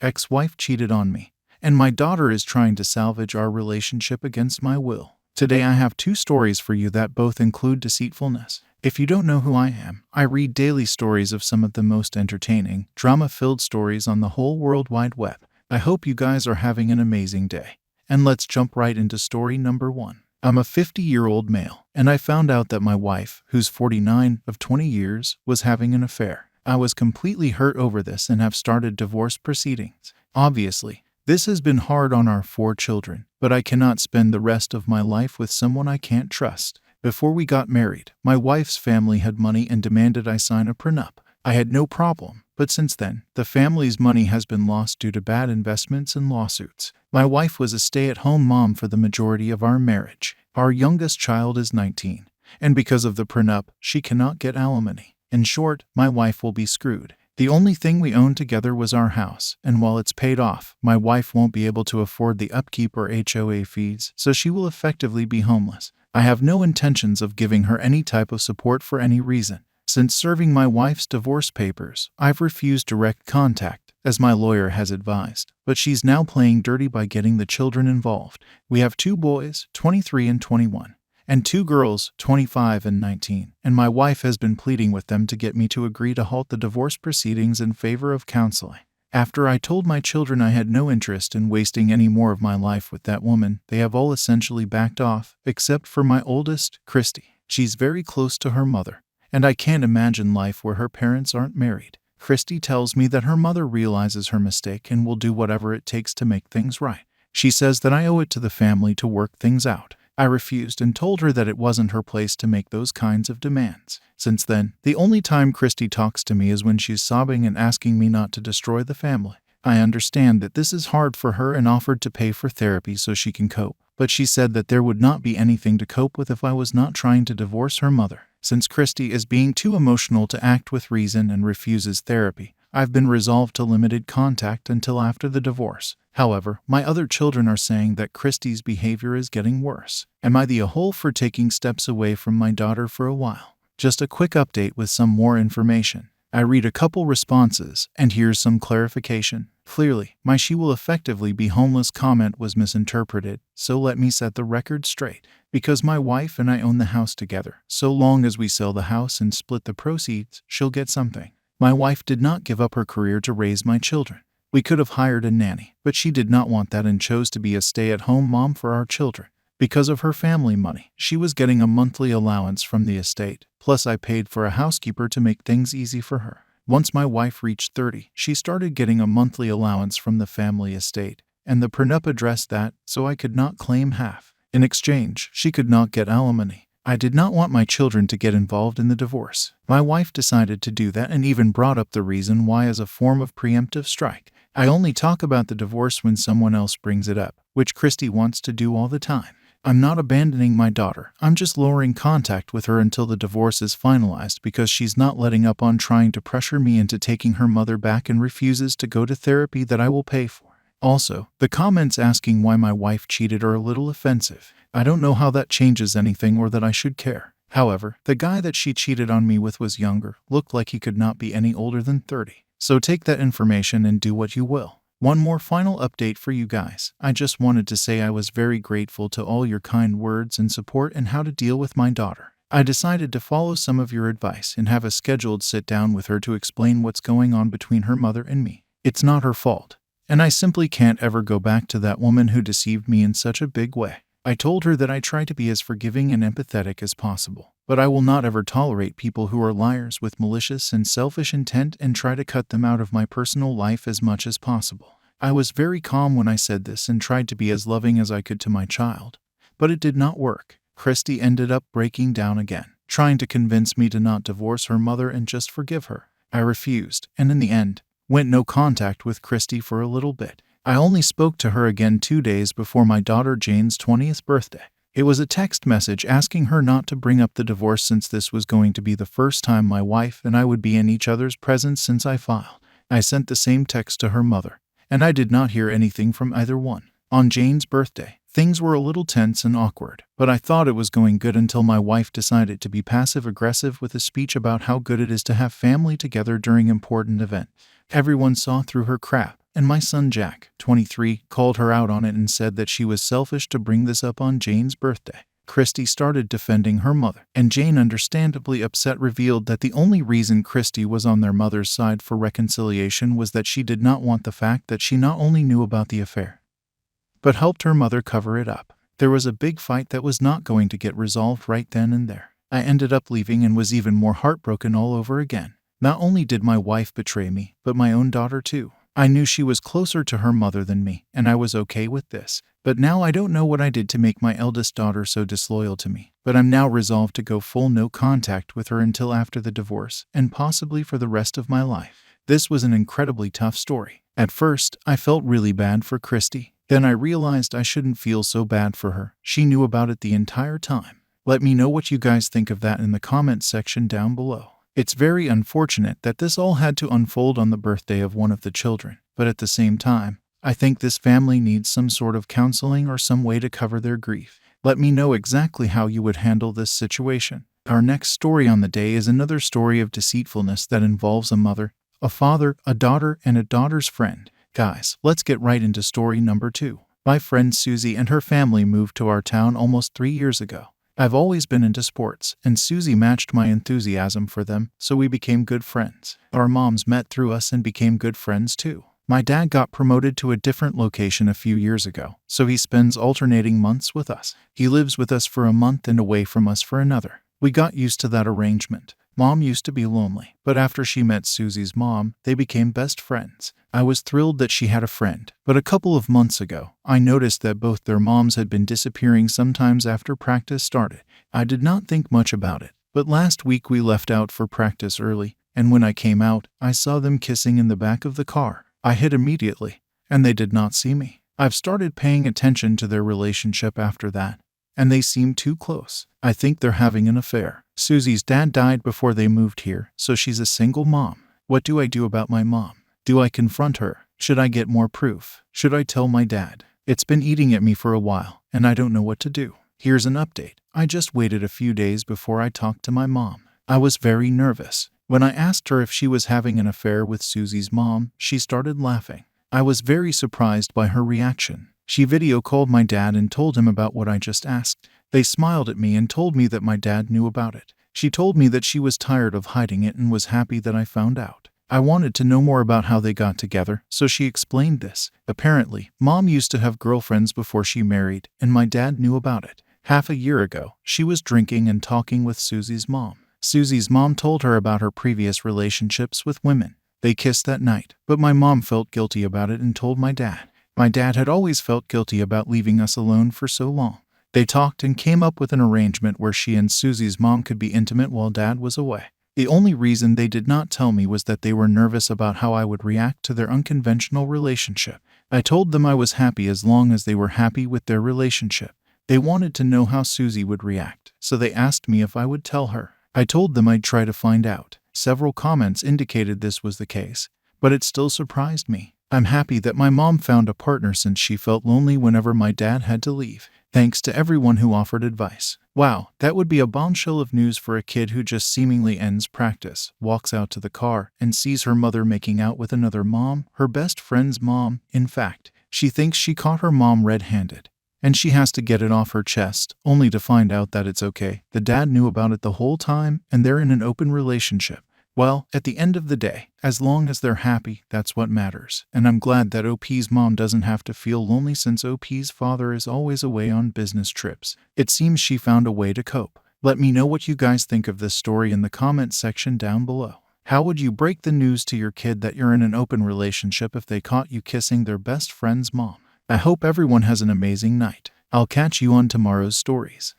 ex-wife cheated on me, and my daughter is trying to salvage our relationship against my will. Today I have two stories for you that both include deceitfulness. If you don't know who I am, I read daily stories of some of the most entertaining, drama-filled stories on the whole World Wide Web. I hope you guys are having an amazing day. And let's jump right into story number 1. I'm a 50-year-old male, and I found out that my wife, who's 49 of 20 years, was having an affair. I was completely hurt over this and have started divorce proceedings. Obviously, this has been hard on our 4 children, but I cannot spend the rest of my life with someone I can't trust. Before we got married, my wife's family had money and demanded I sign a prenup. I had no problem, but since then, the family's money has been lost due to bad investments and lawsuits. My wife was a stay-at-home mom for the majority of our marriage. Our youngest child is 19, and because of the prenup, she cannot get alimony. In short, my wife will be screwed. The only thing we own together was our house, and while it's paid off, my wife won't be able to afford the upkeep or HOA fees, so she will effectively be homeless. I have no intentions of giving her any type of support for any reason. Since serving my wife's divorce papers, I've refused direct contact, as my lawyer has advised, but she's now playing dirty by getting the children involved. We have 2 boys, 23 and 21, and 2 girls, 25 and 19, and my wife has been pleading with them to get me to agree to halt the divorce proceedings in favor of counseling. After I told my children I had no interest in wasting any more of my life with that woman, they have all essentially backed off, except for my oldest, Christy. She's very close to her mother, and I can't imagine life where her parents aren't married. Christy tells me that her mother realizes her mistake and will do whatever it takes to make things right. She says that I owe it to the family to work things out. I refused and told her that it wasn't her place to make those kinds of demands. Since then, the only time Christy talks to me is when she's sobbing and asking me not to destroy the family. I understand that this is hard for her and offered to pay for therapy so she can cope, but she said that there would not be anything to cope with if I was not trying to divorce her mother. Since Christy is being too emotional to act with reason and refuses therapy, I've been resolved to limited contact until after the divorce. However, my other children are saying that Christy's behavior is getting worse. Am I the a-hole for taking steps away from my daughter for a while? Just a quick update with some more information. I read a couple responses, and here's some clarification. Clearly, my "she will effectively be homeless" comment was misinterpreted, so let me set the record straight. Because my wife and I own the house together, so long as we sell the house and split the proceeds, she'll get something. My wife did not give up her career to raise my children. We could have hired a nanny, but she did not want that and chose to be a stay-at-home mom for our children. Because of her family money, she was getting a monthly allowance from the estate, plus I paid for a housekeeper to make things easy for her. Once my wife reached 30, she started getting a monthly allowance from the family estate, and the prenup addressed that, so I could not claim half. In exchange, she could not get alimony. I did not want my children to get involved in the divorce. My wife decided to do that and even brought up the reason why as a form of preemptive strike. I only talk about the divorce when someone else brings it up, which Christy wants to do all the time. I'm not abandoning my daughter, I'm just lowering contact with her until the divorce is finalized because she's not letting up on trying to pressure me into taking her mother back and refuses to go to therapy that I will pay for. Also, the comments asking why my wife cheated are a little offensive. I don't know how that changes anything or that I should care. However, the guy that she cheated on me with was younger, looked like he could not be any older than 30. So take that information and do what you will. One more final update for you guys. I just wanted to say I was very grateful to all your kind words and support and how to deal with my daughter. I decided to follow some of your advice and have a scheduled sit down with her to explain what's going on between her mother and me. It's not her fault, and I simply can't ever go back to that woman who deceived me in such a big way. I told her that I try to be as forgiving and empathetic as possible, but I will not ever tolerate people who are liars with malicious and selfish intent and try to cut them out of my personal life as much as possible. I was very calm when I said this and tried to be as loving as I could to my child, but it did not work. Christy ended up breaking down again, trying to convince me to not divorce her mother and just forgive her. I refused, and in the end, went no contact with Christy for a little bit. I only spoke to her again 2 days before my daughter Jane's 20th birthday. It was a text message asking her not to bring up the divorce since this was going to be the first time my wife and I would be in each other's presence since I filed. I sent the same text to her mother, and I did not hear anything from either one. On Jane's birthday, things were a little tense and awkward, but I thought it was going good until my wife decided to be passive-aggressive with a speech about how good it is to have family together during important events. Everyone saw through her crap, and my son Jack, 23, called her out on it and said that she was selfish to bring this up on Jane's birthday. Christy started defending her mother, and Jane, understandably upset, revealed that the only reason Christy was on their mother's side for reconciliation was that she did not want the fact that she not only knew about the affair, but helped her mother cover it up. There was a big fight that was not going to get resolved right then and there. I ended up leaving and was even more heartbroken all over again. Not only did my wife betray me, but my own daughter too. I knew she was closer to her mother than me, and I was okay with this. But now I don't know what I did to make my eldest daughter so disloyal to me. But I'm now resolved to go full no contact with her until after the divorce, and possibly for the rest of my life. This was an incredibly tough story. At first, I felt really bad for Christy. Then I realized I shouldn't feel so bad for her. She knew about it the entire time. Let me know what you guys think of that in the comments section down below. It's very unfortunate that this all had to unfold on the birthday of one of the children, but at the same time, I think this family needs some sort of counseling or some way to cover their grief. Let me know exactly how you would handle this situation. Our next story on the day is another story of deceitfulness that involves a mother, a father, a daughter, and a daughter's friend. Guys, let's get right into story number 2. My friend Susie and her family moved to our town almost 3 years ago. I've always been into sports, and Susie matched my enthusiasm for them, so we became good friends. Our moms met through us and became good friends too. My dad got promoted to a different location a few years ago, so he spends alternating months with us. He lives with us for a month and away from us for another. We got used to that arrangement. Mom used to be lonely, but after she met Susie's mom, they became best friends. I was thrilled that she had a friend, but a couple of months ago, I noticed that both their moms had been disappearing sometimes after practice started. I did not think much about it, but last week we left out for practice early, and when I came out, I saw them kissing in the back of the car. I hid immediately, and they did not see me. I've started paying attention to their relationship after that, and they seem too close. I think they're having an affair. Susie's dad died before they moved here, so she's a single mom. What do I do about my mom? Do I confront her? Should I get more proof? Should I tell my dad? It's been eating at me for a while, and I don't know what to do. Here's an update. I just waited a few days before I talked to my mom. I was very nervous. When I asked her if she was having an affair with Susie's mom, she started laughing. I was very surprised by her reaction. She video called my dad and told him about what I just asked. They smiled at me and told me that my dad knew about it. She told me that she was tired of hiding it and was happy that I found out. I wanted to know more about how they got together, so she explained this. Apparently, Mom used to have girlfriends before she married, and my dad knew about it. Half a year ago, she was drinking and talking with Susie's mom. Susie's mom told her about her previous relationships with women. They kissed that night, but my mom felt guilty about it and told my dad. My dad had always felt guilty about leaving us alone for so long. They talked and came up with an arrangement where she and Susie's mom could be intimate while Dad was away. The only reason they did not tell me was that they were nervous about how I would react to their unconventional relationship. I told them I was happy as long as they were happy with their relationship. They wanted to know how Susie would react, so they asked me if I would tell her. I told them I'd try to find out. Several comments indicated this was the case, but it still surprised me. I'm happy that my mom found a partner since she felt lonely whenever my dad had to leave. Thanks to everyone who offered advice. Wow, that would be a bombshell of news for a kid who just seemingly ends practice, walks out to the car, and sees her mother making out with another mom, her best friend's mom. In fact, she thinks she caught her mom red-handed, and she has to get it off her chest, only to find out that it's okay. The dad knew about it the whole time, and they're in an open relationship. Well, at the end of the day, as long as they're happy, that's what matters. And I'm glad that OP's mom doesn't have to feel lonely since OP's father is always away on business trips. It seems she found a way to cope. Let me know what you guys think of this story in the comments section down below. How would you break the news to your kid that you're in an open relationship if they caught you kissing their best friend's mom? I hope everyone has an amazing night. I'll catch you on tomorrow's stories.